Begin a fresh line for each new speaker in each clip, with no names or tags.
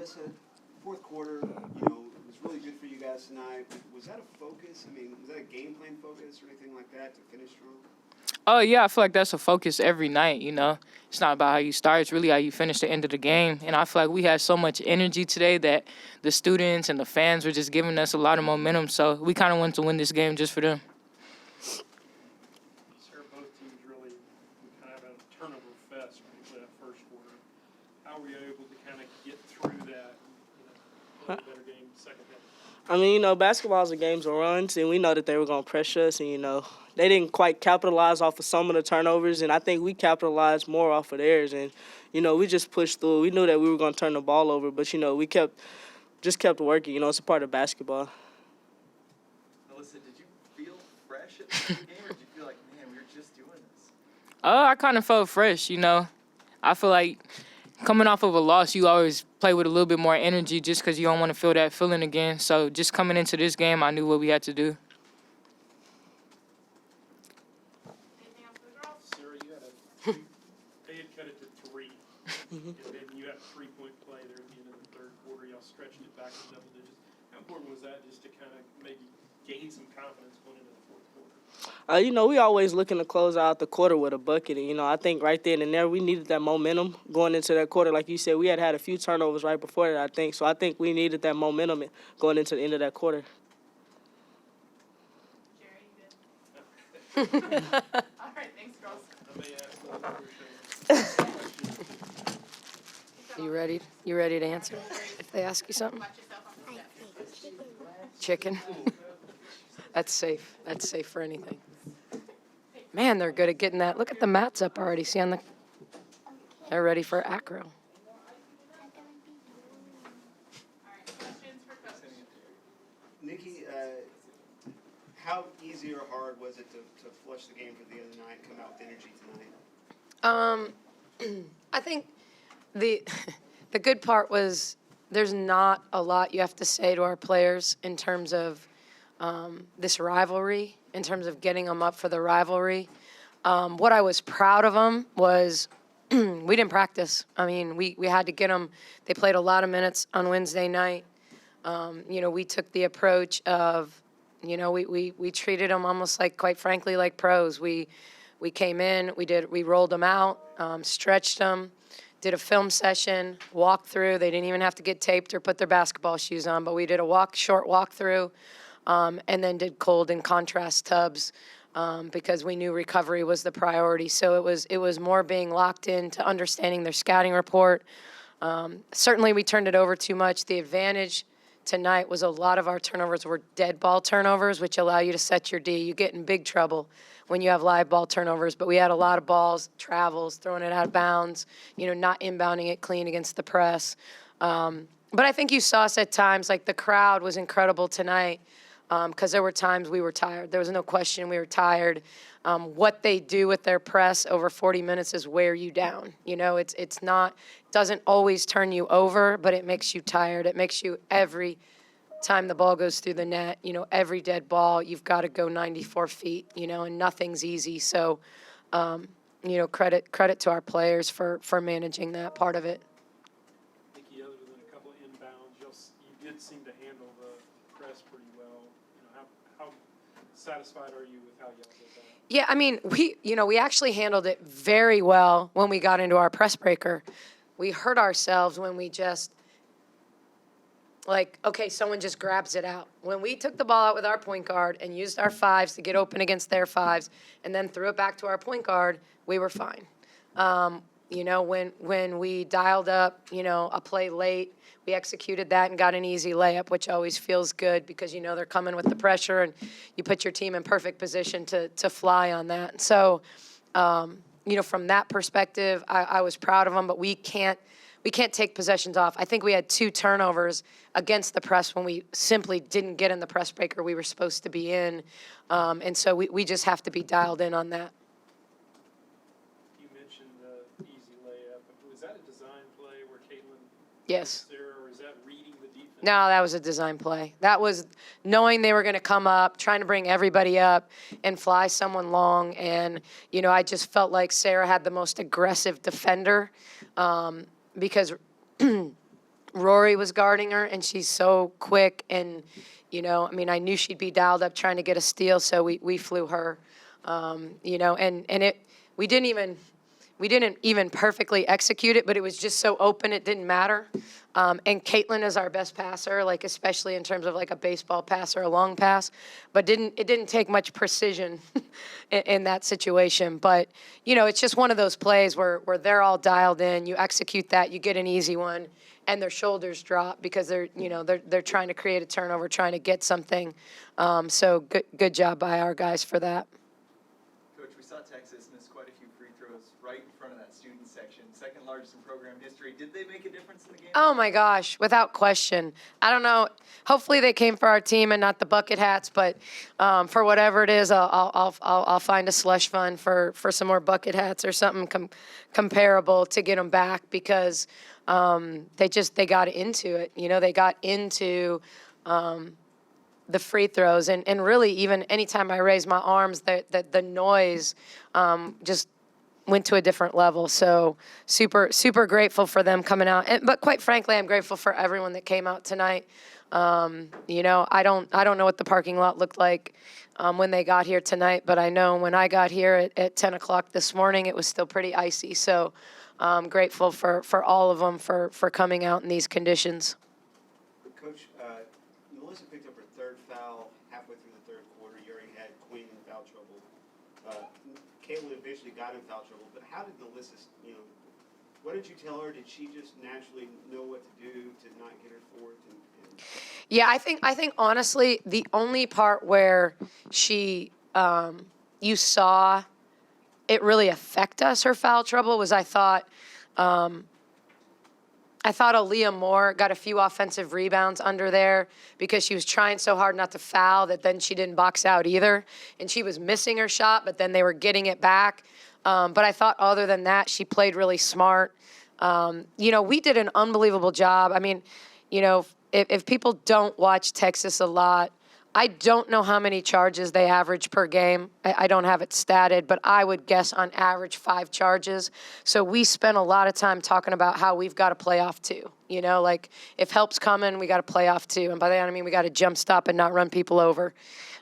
NaLyssa, fourth quarter, it was really good for you guys tonight. Was that a focus? I mean, was that a game plan focus or anything like that to finish strong?
Oh, yeah, I feel like that's a focus every night, It's not about how you start. It's really how you finish the end of the game. And I feel like we had so much energy today that the students and the fans were just giving us a lot of momentum. So we kind of wanted to win this game just for them.
Sarah, both teams really kind of had a turnover fest for that first quarter. How were you able to kind of get through that and play a better game second half?
I mean, basketball is a game of runs, and we know that they were going to pressure us, and, they didn't quite capitalize off of some of the turnovers, and I think we capitalized more off of theirs, and, we just pushed through. We knew that we were going to turn the ball over, but, we kept working. It's a part of basketball.
NaLyssa, did you feel fresh at the end of the game, or did you feel like, man, we were just doing this?
I kind of felt fresh, I feel like coming off of a loss, you always play with a little bit more energy just because you don't want to feel that feeling again. So just coming into this game, I knew what we had to do.
Sarah, they had cut it to 3. And then you had a 3-point play there at the end of the third quarter. Y'all stretched it back to double digits. How important was that just to kind of maybe gain some confidence going into the fourth quarter?
We always looking to close out the quarter with a bucket. And, I think right then and there we needed that momentum going into that quarter. Like you said, we had a few turnovers right before that, I think. So I think we needed that momentum going into the end of that quarter.
Jerry, you good? All right, thanks, girls.
I may ask a
You ready? You ready to answer if they ask you something?
Watch yourself on the step.
Chicken. That's safe. That's safe for anything. Man, they're good at getting that. Look at the mats up already. See on the. They're ready for acro.
All right, questions for Coach?
Nikki, how easy or hard was it to flush the game for the other night, come out with energy tonight?
I think the good part was there's not a lot you have to say to our players in terms of this rivalry, in terms of getting them up for the rivalry. What I was proud of them was we didn't practice. I mean, we had to get them. They played a lot of minutes on Wednesday night. We took the approach of, we treated them almost like, quite frankly, like pros. We came in, we rolled them out, stretched them, did a film session, walked through. They didn't even have to get taped or put their basketball shoes on, but we did a short walk through, and then did cold and contrast tubs because we knew recovery was the priority. So it was more being locked into understanding their scouting report. Certainly we turned it over too much. The advantage tonight was a lot of our turnovers were dead ball turnovers, which allow you to set your D. You get in big trouble when you have live ball turnovers, but we had a lot of balls, travels, throwing it out of bounds, not inbounding it clean against the press. But I think you saw us at times, like the crowd was incredible tonight because there were times we were tired. There was no question we were tired. What they do with their press over 40 minutes is wear you down. It's not, doesn't always turn you over, but it makes you tired. It makes you every time the ball goes through the net, every dead ball, you've got to go 94 feet, and nothing's easy. So, credit to our players for managing that part of it.
Nikki, other than a couple of inbounds, you did seem to handle the press pretty well. How satisfied are you with how y'all did that?
Yeah, I mean, we actually handled it very well when we got into our press breaker. We hurt ourselves when we just, someone just grabs it out. When we took the ball out with our point guard and used our fives to get open against their fives and then threw it back to our point guard, we were fine. When we dialed up, a play late, we executed that and got an easy layup, which always feels good because, they're coming with the pressure and you put your team in perfect position to fly on that. So, from that perspective, I was proud of them, but we can't take possessions off. I think we had 2 turnovers against the press when we simply didn't get in the press breaker we were supposed to be in. And so we just have to be dialed in on that.
You mentioned the easy layup. Was that a design play where Caitlin
Yes.
was there, or is that reading the defense?
No, that was a design play. That was knowing they were going to come up, trying to bring everybody up and fly someone long. And, I just felt like Sarah had the most aggressive defender because Rory was guarding her, and she's so quick. And, I mean, I knew she'd be dialed up trying to get a steal, so we flew her. And we didn't even perfectly execute it, but it was just so open it didn't matter. And Caitlin is our best passer, like especially in terms of like a baseball pass or a long pass, but it didn't take much precision in that situation. But it's just one of those plays where they're all dialed in. You execute that, you get an easy one, and their shoulders drop because they're trying to create a turnover, trying to get something. So good job by our guys for that.
Coach, we saw Texas miss quite a few free throws right in front of that student section, second largest in program history. Did they make a difference in the game?
Oh my gosh, without question. I don't know. Hopefully they came for our team and not the bucket hats, but for whatever it is, I'll find a slush fund for some more bucket hats or something comparable to get them back because they got into it. They got into the free throws and really even anytime I raise my arms, the noise just went to a different level. So super grateful for them coming out. But quite frankly, I'm grateful for everyone that came out tonight. I don't know what the parking lot looked like when they got here tonight, but I know when I got here at 10 o'clock this morning, it was still pretty icy. So I'm grateful for all of them for coming out in these conditions.
Coach, NaLyssa picked up her third foul halfway through the third quarter. You already had Queen in foul trouble. Caitlin eventually got in foul trouble, but how did NaLyssa, what did you tell her? Did she just naturally know what to do to not get her fourth?
Yeah, I think honestly, the only part where she, you saw it really affect us, her foul trouble, was I thought Aaliyah Moore got a few offensive rebounds under there because she was trying so hard not to foul that then she didn't box out either. And she was missing her shot, but then they were getting it back. But I thought other than that, she played really smart. We did an unbelievable job. I mean, if people don't watch Texas a lot, I don't know how many charges they average per game. I don't have it statted, but I would guess on average 5 charges. So we spent a lot of time talking about how we've got to play off 2. Like if help's coming, we got to play off 2. And by that I mean we got to jump stop and not run people over.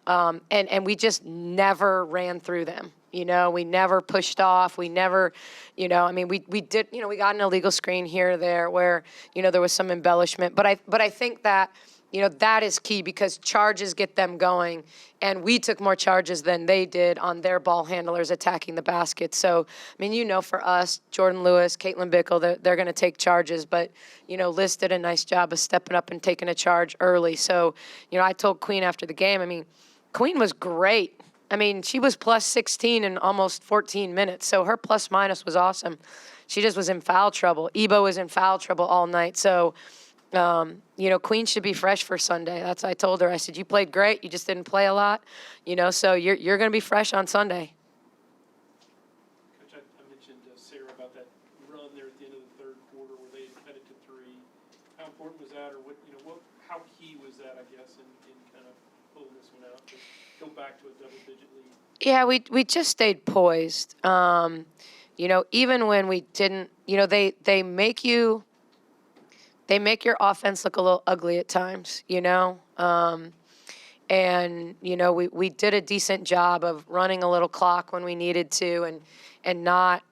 And we just never ran through them. We never pushed off. We never, we did, we got an illegal screen here or there where, there was some embellishment. But I think that, that is key because charges get them going. And we took more charges than they did on their ball handlers attacking the basket. So, for us, Jordan Lewis, Caitlin Bickle, they're going to take charges. But, Liz did a nice job of stepping up and taking a charge early. So, I told Queen after the game, Queen was great. She was plus 16 in almost 14 minutes. So her plus minus was awesome. She just was in foul trouble. Ebo was in foul trouble all night. So, Queen should be fresh for Sunday. I told her. I said, you played great. You just didn't play a lot. So you're going to be fresh on Sunday.
Coach, I mentioned Sarah about that run there at the end of the third quarter where they had cut it to 3. How important was that, or how key was that, I guess, in kind of pulling this one out to go back to a double-digit lead?
Yeah, we just stayed poised. Even when we didn't, they make you. They make your offense look a little ugly at times, and, we did a decent job of running a little clock when we needed to and not,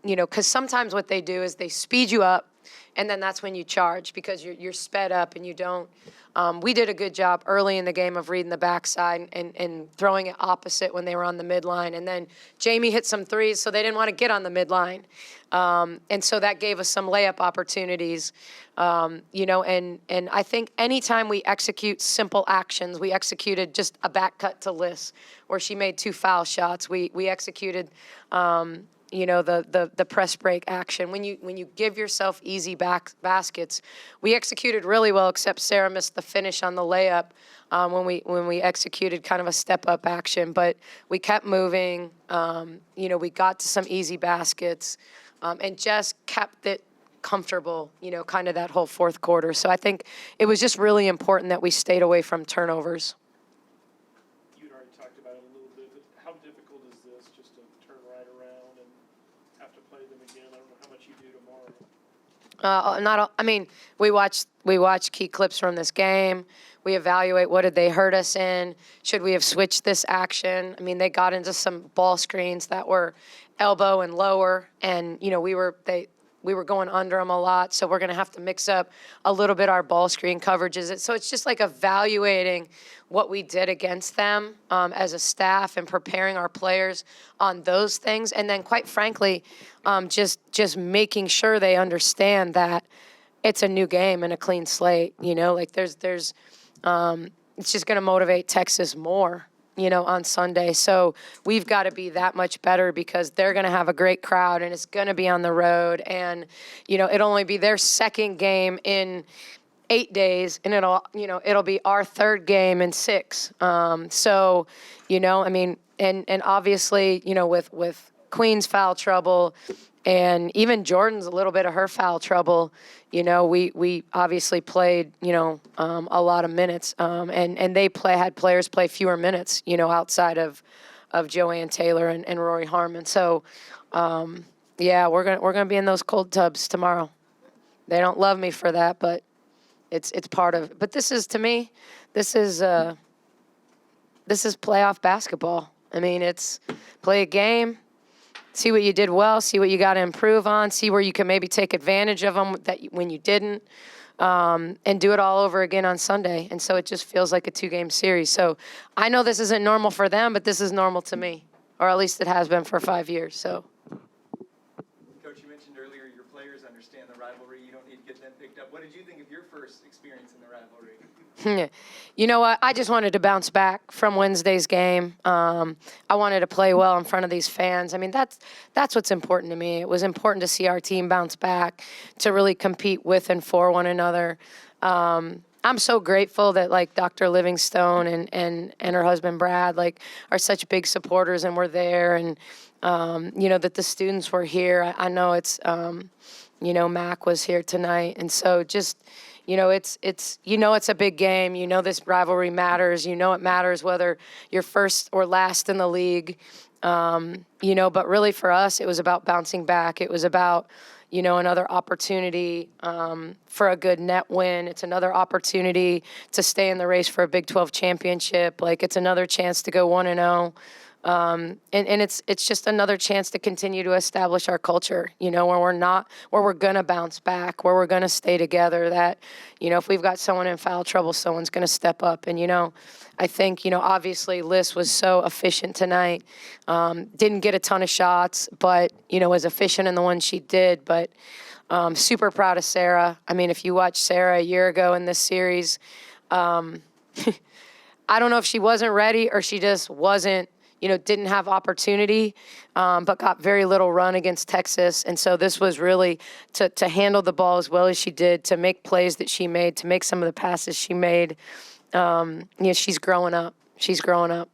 because sometimes what they do is they speed you up and then that's when you charge because you're sped up and you don't. We did a good job early in the game of reading the backside and throwing it opposite when they were on the midline. And then Jamie hit some threes, so they didn't want to get on the midline. And so that gave us some layup opportunities. And I think anytime we execute simple actions, we executed just a back cut to Liz where she made 2 foul shots. We executed the press break action. When you give yourself easy baskets, we executed really well, except Sarah missed the finish on the layup when we executed kind of a step up action. But we kept moving. We got to some easy baskets and just kept it comfortable, kind of that whole fourth quarter. So I think it was just really important that we stayed away from turnovers.
You'd already talked about it a little bit, but how difficult is this just to turn right around and have to play them again? I don't know how much you do tomorrow.
I mean, we watch key clips from this game. We evaluate what did they hurt us in. Should we have switched this action? I mean, they got into some ball screens that were elbow and lower, and we were going under them a lot. So we're going to have to mix up a little bit our ball screen coverages. So it's just like evaluating what we did against them as a staff and preparing our players on those things, and then quite frankly, just making sure they understand that it's a new game and a clean slate. Like there's it's just going to motivate Texas more, on Sunday. So we've got to be that much better because they're going to have a great crowd and it's going to be on the road. And, it'll only be their second game in 8 days and it'll be our third game in 6. So, I mean, and obviously, with Queen's foul trouble and even Jordan's a little bit of her foul trouble, we obviously played, a lot of minutes, and they had players play fewer minutes, outside of Joanne Taylor and Rory Harmon. So, yeah, we're gonna be in those cold tubs tomorrow. They don't love me for that, but it's part of it. But this is, to me, this is playoff basketball. I mean, it's play a game, see what you did well, see what you got to improve on, see where you can maybe take advantage of them when you didn't, and do it all over again on Sunday. And so it just feels like a 2-game series. So I know this isn't normal for them, but this is normal to me, or at least it has been for 5 years. So.
Coach, you mentioned earlier your players understand the rivalry. You don't need to get them picked up. What did you think of your first experience in the rivalry?
You know what? I just wanted to bounce back from Wednesday's game. I wanted to play well in front of these fans. I mean, that's what's important to me. It was important to see our team bounce back, to really compete with and for one another. I'm so grateful that like Dr. Livingstone and her husband Brad are such big supporters and were there, and that the students were here. I know it's Mac was here tonight, and so just. It's a big game. This rivalry matters. It matters whether you're first or last in the league. But really for us, it was about bouncing back. It was about, another opportunity for a good net win. It's another opportunity to stay in the race for a Big 12 championship. It's another chance to go 1-0. And it's just another chance to continue to establish our culture, where we're going to bounce back, where we're going to stay together, that, if we've got someone in foul trouble, someone's going to step up. And, I think, obviously Liz was so efficient tonight, didn't get a ton of shots, but, was efficient in the ones she did. But super proud of Sarah. I mean, if you watch Sarah a year ago in this series, I don't know if she wasn't ready or she just wasn't, didn't have opportunity, but got very little run against Texas. And so this was really to handle the ball as well as she did, to make plays that she made, to make some of the passes she made. She's growing up. She's growing up.